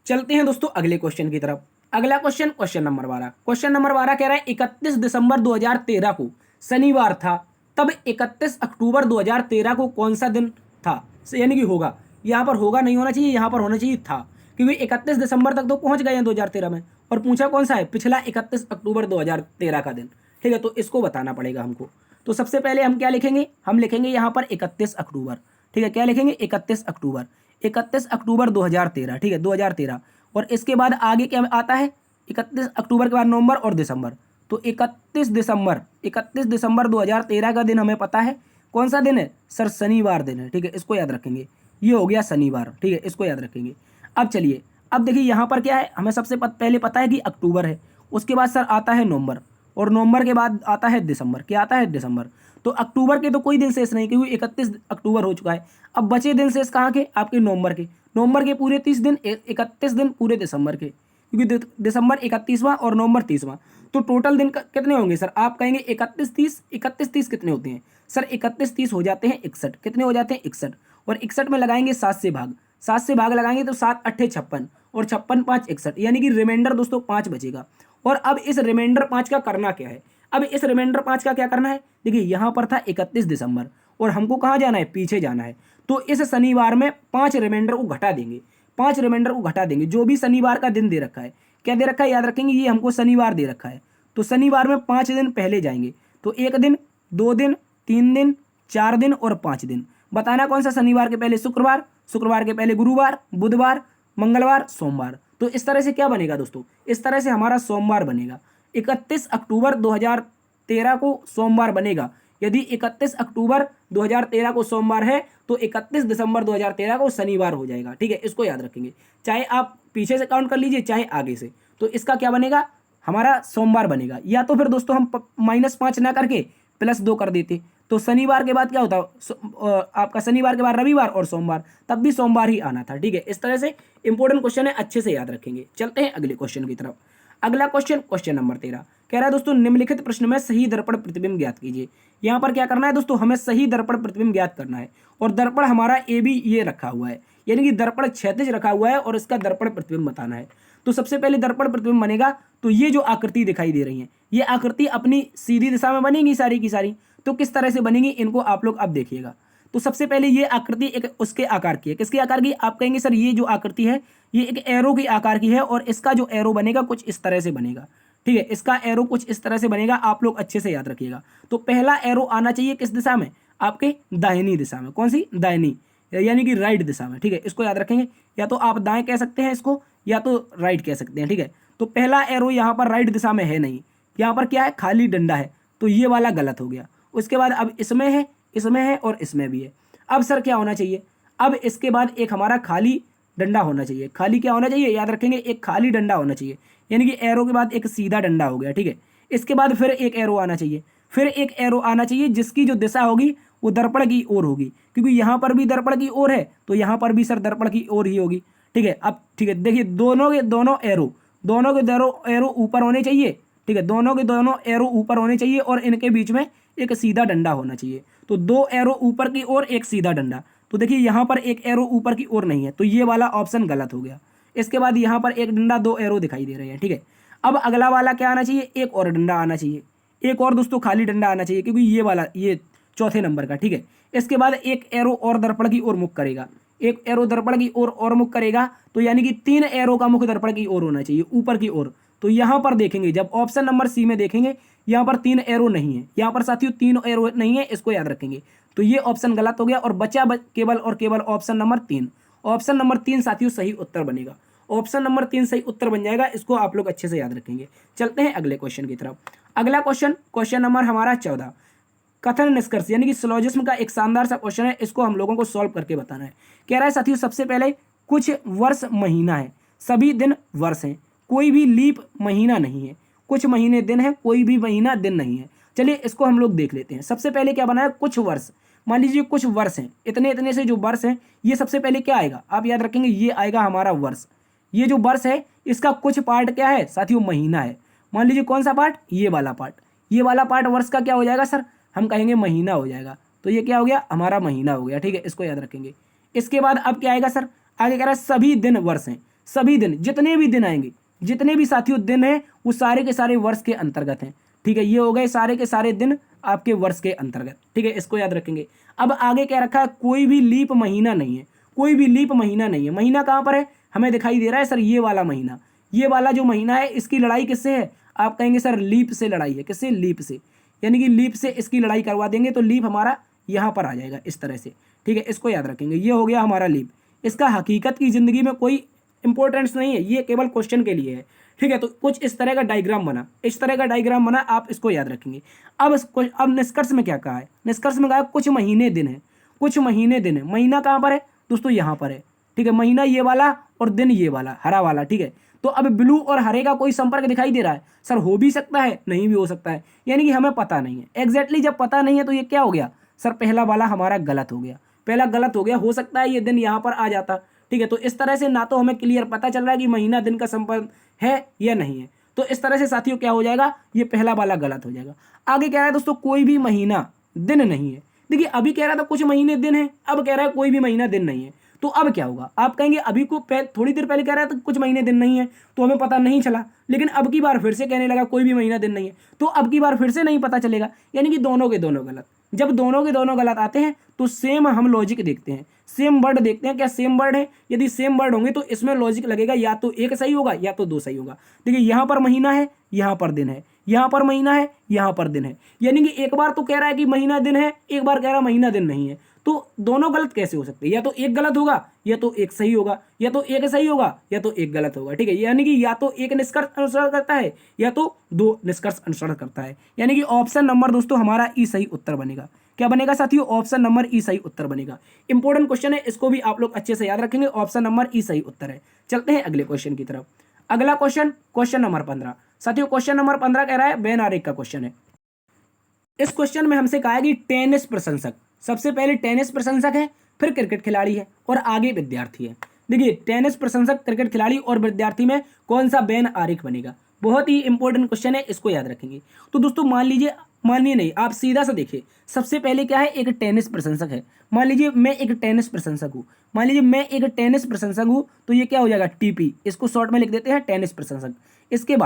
A: चलते हैं दोस्तों अगले क्वेश्चन की तरफ। अगला question question number 12। Question number 12 कह रहा है 31 दिसंबर 2013 को शनिवार था, तब 31 अक्टूबर 2013 को कौन सा दिन था? यानी कि होगा, यहाँ पर होगा नहीं होना चाहिए, यहाँ पर होना चाहिए था, क्योंकि 31 दिसंबर तक तो पहुंच गए हैं 2013 में, और पूछा कौन सा है, पिछला 31 अक्टूबर 2013 का दिन। ठीक है, तो इसको बताना पड़ेगा हमको। तो सबसे पहले हम क्या लिखेंगे, हम लिखेंगे यहाँ पर 31 अक्टूबर। ठीक है, क्या लिखेंगे, 31 अक्टूबर, 31 अक्टूबर 2013। ठीक है, 2013। और इसके बाद आगे क्या आता है, 31 अक्टूबर के बाद नवंबर और दिसंबर। तो 31 दिसंबर 2013 का दिन हमें पता है कौन सा दिन है सर, शनिवार दिन है। ठीक है, इसको याद रखेंगे, ये हो गया शनिवार। ठीक है, इसको याद रखेंगे। अब चलिए, अब देखिए यहाँ पर क्या है, हमें सबसे पहले पता है कि अक्टूबर है, उसके बाद सर आता है नवंबर, और नवंबर के बाद आता है दिसंबर। क्या आता है, दिसंबर। तो अक्टूबर के तो कोई दिन शेष नहीं, क्योंकि 31 अक्टूबर हो चुका है। अब बचे दिन शेष कहाँ के, आपके नवंबर के। नवंबर के पूरे 30 दिन, 31 दिन पूरे दिसंबर के, क्योंकि दिसंबर 31वां और नवंबर 30वां। तो टोटल दिन कितने होंगे सर, आप कहेंगे 31 30 कितने होते हैं सर, 31 30 हो जाते हैं 61। कितने हो जाते हैं, 61। और 61 में लगाएंगे 7 से भाग, 7 से भाग लगाएंगे तो 7 8 56, और 56 5 61, यानी कि रिमाइंडर दोस्तों 5 बचेगा। और अब इस रिमाइंडर 5 का करना क्या है, अब इस रिमाइंडर 5 का क्या करना है, देखिए यहाँ पर था 31 दिसंबर, और हमको कहाँ जाना है, पीछे जाना है। तो इस शनिवार में 5 रिमाइंडर को घटा देंगे, 5 रिमाइंडर को घटा देंगे, जो भी शनिवार का दिन दे रखा है। क्या दे रखा है, याद रखेंगे, ये हमको शनिवार दे रखा है। तो शनिवार में 5 दिन पहले जाएंगे, तो 1 दिन, 2 दिन, 3 दिन, 4 दिन और 5 दिन। बताना कौन सा शनिवार के पहले शुक्रवार, शुक्रवार के पहले गुरुवार, बुधवार, मंगलवार, सोमवार। तो इस तरह से क्या बनेगा दोस्तों, इस तरह से हमारा सोमवार बनेगा। 31 अक्टूबर 2013 को सोमवार बनेगा। यदि 31 अक्टूबर 2013 को सोमवार है तो 31 दिसंबर 2013 को शनिवार हो जाएगा। ठीक है, इसको याद रखेंगे, चाहे आप पीछे से काउंट कर लीजिए चाहे आगे से। तो इसका क्या बनेगा, हमारा सोमवार बनेगा। या तो फिर दोस्तों हम -5 ना करके +2 कर देते, तो शनिवार के बाद क्या होता, आपका शनिवार के बाद रविवार और सोमवार, तब भी सोमवार ही आना था। ठीक है, इस तरह से इंपॉर्टेंट क्वेश्चन है, अच्छे से याद रखेंगे। चलते हैं अगले क्वेश्चन की तरफ। अगला क्वेश्चन क्वेश्चन नंबर 13 कह रहा है दोस्तों, निम्नलिखित प्रश्न में सही दर्पण प्रतिबिंब ज्ञात कीजिए। यहाँ पर क्या करना है दोस्तों, हमें सही दर्पण प्रतिबिंब ज्ञात करना है। और दर्पण हमारा ए बी ये रखा हुआ है, यानी कि दर्पण क्षैतिज रखा हुआ है, और इसका दर्पण प्रतिबिंब बताना है। तो सबसे पहले दर्पण प्रतिबिंब बनेगा, तो ये जो आकृति दिखाई दे रही है, ये आकृति अपनी सीधी दिशा में बनेगी सारी की सारी। तो किस तरह से बनेगी, इनको आप लोग अब देखिएगा। तो सबसे पहले ये आकृति एक उसके आकार की है, किसके आकार की, आप कहेंगे सर ये जो आकृति है ये एक एरो की आकार की है, और इसका जो एरो बनेगा कुछ इस तरह से बनेगा। ठीक है, इसका एरो कुछ इस तरह से बनेगा, आप लोग अच्छे से याद रखिएगा। तो पहला एरो आना चाहिए किस दिशा में, आपके दाहिनी दिशा में। कौन सी, दाहिनी, यानी कि राइट दिशा में। ठीक है, इसको याद रखेंगे, या तो आप दाएं कह सकते हैं इसको, या तो राइट कह सकते हैं। ठीक है, तो पहला एरो यहाँ पर राइट दिशा में है नहीं, यहाँ पर क्या है, खाली डंडा है, तो ये वाला गलत हो गया। उसके बाद अब इसमें है, इसमें है और इसमें भी है। अब सर क्या होना चाहिए, अब इसके बाद एक हमारा खाली डंडा होना चाहिए। खाली क्या होना चाहिए, याद रखेंगे, एक खाली डंडा होना चाहिए, यानी कि एरो के बाद एक सीधा डंडा हो गया। ठीक है, इसके बाद फिर एक एरो आना चाहिए, फिर एक एरो आना चाहिए जिसकी जो दिशा होगी वो दर्पण की ओर होगी, क्योंकि यहाँ पर भी दर्पण की ओर है, तो यहाँ पर भी सर दर्पण की ओर ही होगी। ठीक है, अब ठीक है, देखिए दोनों के दोनों एरो ऊपर होने चाहिए। ठीक है, दोनों के दोनों एरो ऊपर होने चाहिए, और इनके बीच में एक सीधा डंडा होना चाहिए। तो 2 एरो ऊपर की ओर, एक सीधा डंडा। तो देखिए यहाँ पर एक एरो ऊपर की ओर नहीं है, तो ये वाला ऑप्शन गलत हो गया। इसके बाद यहाँ पर एक डंडा, 2 एरो दिखाई दे रहे हैं। ठीक है, अब अगला वाला क्या आना चाहिए, एक और डंडा आना चाहिए, एक और दोस्तों खाली डंडा आना चाहिए, क्योंकि ये वाला ये चौथे नंबर का। ठीक है, इसके बाद एक एरो और दर्पण की ओर मुख करेगा, एक एरो दर्पण की ओर और मुख करेगा, तो यानी कि 3 एरो का मुख दर्पण की ओर होना चाहिए, ऊपर की ओर। तो यहाँ पर देखेंगे, जब ऑप्शन नंबर सी में देखेंगे, यहाँ पर 3 एरो नहीं है, यहाँ पर साथियों 3 एरो नहीं है, इसको याद रखेंगे। तो ये ऑप्शन गलत हो गया, और बचा केवल और केवल ऑप्शन नंबर 3। ऑप्शन नंबर 3 साथियों सही उत्तर बनेगा, ऑप्शन नंबर 3 सही उत्तर बन जाएगा, इसको आप लोग अच्छे से याद रखेंगे। चलते हैं अगले क्वेश्चन की तरफ। अगला क्वेश्चन क्वेश्चन नंबर हमारा 14, कथन निष्कर्ष यानी कि सिलोजिज्म का एक शानदार सा क्वेश्चन है, इसको हम लोगों को सॉल्व करके बताना है। कह रहा है साथियों, सबसे पहले कुछ वर्ष महीना है, सभी दिन वर्ष हैं, कोई भी लीप महीना नहीं है, कुछ महीने दिन है, कोई भी महीना दिन नहीं है। चलिए इसको हम लोग देख लेते हैं। सबसे पहले क्या बना है, कुछ वर्ष, मान लीजिए कुछ वर्ष हैं, इतने इतने से जो वर्ष हैं, ये सबसे पहले क्या आएगा, आप याद रखेंगे, ये आएगा हमारा वर्ष। ये जो वर्ष है इसका कुछ पार्ट क्या है साथियों, महीना है। मान लीजिए कौन सा पार्ट, ये वाला पार्ट, ये वाला पार्ट वर्ष का क्या हो जाएगा सर, हम कहेंगे महीना हो जाएगा। तो ये क्या हो गया, हमारा महीना हो गया। ठीक है, इसको याद रखेंगे। इसके बाद अब क्या आएगा सर, आगे कह रहा है सभी दिन वर्ष हैं, सभी दिन, जितने भी दिन आएंगे, जितने भी साथियों दिन हैं, वो सारे के सारे वर्ष के अंतर्गत हैं। ठीक है, ये हो गए सारे के सारे दिन आपके वर्ष के अंतर्गत। ठीक है, इसको याद रखेंगे। अब आगे क्या रखा है, कोई भी लीप महीना नहीं है, कोई भी लीप महीना नहीं है। महीना कहाँ पर है, हमें दिखाई दे रहा है सर ये वाला महीना, ये वाला जो महीना है इसकी लड़ाई किससे है, आप कहेंगे सर लीप से लड़ाई है। किससे, लीप से, यानी कि लीप से इसकी लड़ाई करवा देंगे तो लीप हमारा यहाँ पर आ जाएगा इस तरह से। ठीक है, इसको याद रखेंगे, ये हो गया हमारा लीप। इसका हकीकत की जिंदगी में कोई इंपॉर्टेंस नहीं है, ये केवल क्वेश्चन के लिए है। ठीक है, तो कुछ इस तरह का डायग्राम बना, इस तरह का डायग्राम बना, आप इसको याद रखेंगे। अब निष्कर्ष में क्या कहा है, निष्कर्ष में कहा है कुछ महीने दिन है, कुछ महीने दिन है। महीना कहाँ पर है दोस्तों, यहाँ पर है। ठीक है, महीना ये वाला और दिन ये वाला हरा वाला। ठीक है, तो अब ब्लू और हरे का कोई संपर्क दिखाई दे रहा है सर, हो भी सकता है नहीं भी हो सकता है, यानी कि हमें पता नहीं है एग्जैक्टली। जब पता नहीं है तो ये क्या हो गया सर, पहला वाला हमारा गलत हो गया, पहला गलत हो गया। हो सकता है ये दिन यहाँ पर आ जाता। ठीक है, तो इस तरह से ना तो हमें क्लियर पता चल रहा है कि महीना दिन का संपर्क है या नहीं है, तो इस तरह से साथियों क्या हो जाएगा, ये पहला वाला गलत हो जाएगा। आगे कह रहा है दोस्तों कोई भी महीना दिन नहीं है। देखिए अभी कह रहा था कुछ महीने दिन है, अब कह रहा है कोई भी महीना दिन नहीं है, तो अब क्या होगा, आप कहेंगे अभी को थोड़ी देर पहले कह रहा था कुछ महीने दिन नहीं है तो हमें पता नहीं चला, लेकिन अब की बार फिर से कहने लगा कोई भी महीना दिन नहीं है, तो अब की बार फिर से नहीं पता चलेगा, यानी कि दोनों के दोनों गलत। जब दोनों के दोनों गलत आते हैं तो सेम हम लॉजिक देखते हैं, सेम वर्ड देखते हैं, क्या सेम वर्ड है, यदि सेम वर्ड होंगे तो इसमें लॉजिक लगेगा या तो एक सही होगा या तो दो सही होगा। देखिए यहाँ पर महीना है, यहाँ पर दिन है, यहाँ पर महीना है, यहाँ पर दिन है, यानी कि एक बार तो कह रहा है कि महीना दिन है, एक बार कह रहा है महीना दिन नहीं है, तो दोनों गलत कैसे हो सकते हैं, या तो एक गलत होगा या तो एक सही होगा, या तो एक सही होगा या तो एक गलत होगा। ठीक है, यानी कि या तो एक निष्कर्ष अनुसरण करता है या तो दो निष्कर्ष अनुसरण करता है, यानी कि ऑप्शन नंबर दोस्तों हमारा ई सही उत्तर बनेगा। क्या बनेगा साथियों, ऑप्शन नंबर ई सही उत्तर बनेगा। इंपॉर्टेंट क्वेश्चन है, इसको भी आप लोग अच्छे से याद रखेंगे, ऑप्शन नंबर ई सही उत्तर है। चलते हैं अगले क्वेश्चन की तरफ। अगला क्वेश्चन, क्वेश्चन नंबर 15 साथियों, क्वेश्चन नंबर 15 कह रहा है बेन आरेख का क्वेश्चन है। इस क्वेश्चन में हमसे कहा है कि टेनिस प्रशंसक, सबसे पहले टेनिस प्रशंसक है, फिर क्रिकेट खिलाड़ी है और आगे विद्यार्थी है। देखिए टेनिस प्रशंसक, क्रिकेट खिलाड़ी और विद्यार्थी में कौन सा बेन आरेख बनेगा, बहुत ही इंपॉर्टेंट क्वेश्चन है, इसको याद रखेंगे। तो दोस्तों मान लीजिए, मानिए नहीं, आप सीधा सा देखिए, सबसे पहले क्या है, एक टेनिस प्रशंसक है। मान लीजिए मैं एक टेनिस प्रशंसक हूँ, मान लीजिए मैं एक टेनिस प्रशंसक हूँ, तो ये क्या हो जाएगा, टीपी, इसको शॉर्ट में लिख देते हैं टेनिस प्रशंसक। इसके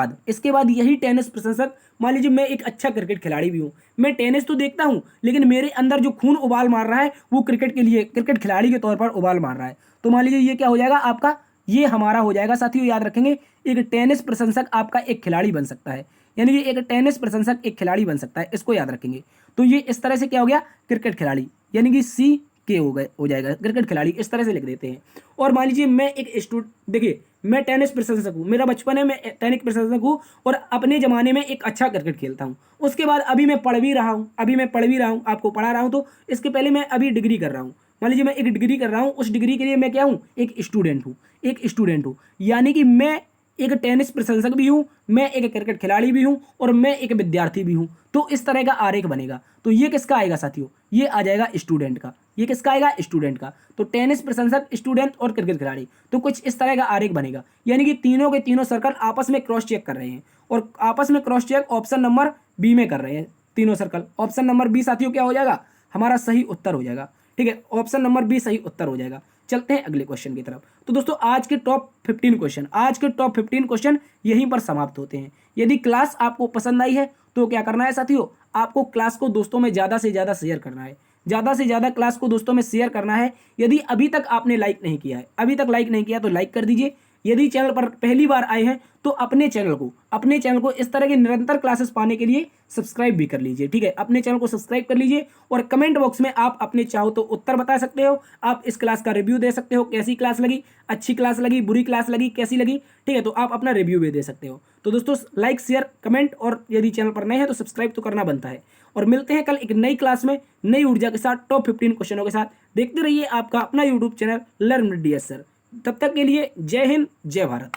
A: बाद यही टेनिस प्रशंसक, मान लीजिए मैं एक अच्छा क्रिकेट खिलाड़ी भी हूँ, मैं टेनिस तो देखता हूँ लेकिन मेरे अंदर जो खून उबाल मार रहा है वो क्रिकेट के लिए, क्रिकेट खिलाड़ी के तौर पर उबाल मार रहा है, तो मान लीजिए ये क्या हो जाएगा आपका, ये हमारा हो जाएगा साथियों, याद रखेंगे, एक टेनिस प्रशंसक आपका एक खिलाड़ी बन सकता है, यानी कि एक टेनिस प्रशंसक एक खिलाड़ी बन सकता है, इसको याद रखेंगे। तो ये इस तरह से क्या हो गया, क्रिकेट खिलाड़ी, यानी कि सी के हो जाएगा, क्रिकेट खिलाड़ी, इस तरह से लिख देते हैं। और मान लीजिए मैं एक देखिए मैं टेनिस प्रशंसक हूँ, मेरा बचपन है, मैं टेनिस प्रशंसक हूँ और अपने ज़माने में एक अच्छा क्रिकेट खेलता हूँ। उसके बाद अभी मैं पढ़ भी रहा हूँ, आपको पढ़ा रहा हूँ, तो इसके पहले मैं अभी डिग्री कर रहा हूँ। मान लीजिए मैं एक डिग्री कर रहा हूँ, उस डिग्री के लिए मैं क्या हूँ, एक स्टूडेंट हूँ, यानी कि मैं एक टेनिस प्रशंसक भी हूँ, मैं एक क्रिकेट खिलाड़ी भी हूँ और मैं एक विद्यार्थी भी हूँ। तो इस तरह का आरेख बनेगा। तो ये किसका आएगा साथियों, ये आ जाएगा स्टूडेंट का, ये किसका आएगा, स्टूडेंट का। तो टेनिस प्रशंसक, स्टूडेंट और क्रिकेट खिलाड़ी, तो कुछ इस तरह का आरेख बनेगा, यानी कि तीनों के तीनों सर्कल आपस में क्रॉस चेक कर रहे हैं, और आपस में cross check option number B में कर रहे हैं तीनों सर्कल। ऑप्शन नंबर बी साथियों क्या हो जाएगा, हमारा सही उत्तर हो जाएगा। ठीक है, ऑप्शन नंबर बी सही उत्तर हो जाएगा। चलते हैं अगले क्वेश्चन की तरफ। तो दोस्तों आज के टॉप 15 क्वेश्चन यहीं पर समाप्त होते हैं। यदि क्लास आपको पसंद आई है तो क्या करना है साथियों, आपको क्लास को दोस्तों में ज़्यादा से ज़्यादा शेयर करना है, ज़्यादा से ज़्यादा क्लास को दोस्तों में शेयर करना है। यदि अभी तक आपने लाइक नहीं किया है, तो लाइक कर दीजिए। यदि चैनल पर पहली बार आए हैं तो अपने चैनल को इस तरह की निरंतर क्लासेस पाने के लिए सब्सक्राइब भी कर लीजिए। ठीक है, अपने चैनल को सब्सक्राइब कर लीजिए और कमेंट बॉक्स में आप अपने चाहो तो उत्तर बता सकते हो, आप इस क्लास का रिव्यू दे सकते हो, कैसी क्लास लगी, अच्छी क्लास लगी, बुरी क्लास लगी, कैसी लगी। ठीक है, तो आप अपना रिव्यू भी दे सकते हो। तो दोस्तों लाइक, शेयर, कमेंट और यदि चैनल पर नए हैं तो सब्सक्राइब तो करना बनता है। और मिलते हैं कल एक नई क्लास में नई ऊर्जा के साथ, टॉप 15 क्वेश्चनों के साथ। देखते रहिए आपका अपना YouTube channel learn with DS sir. तब तक के लिए जय हिंद, जय भारत।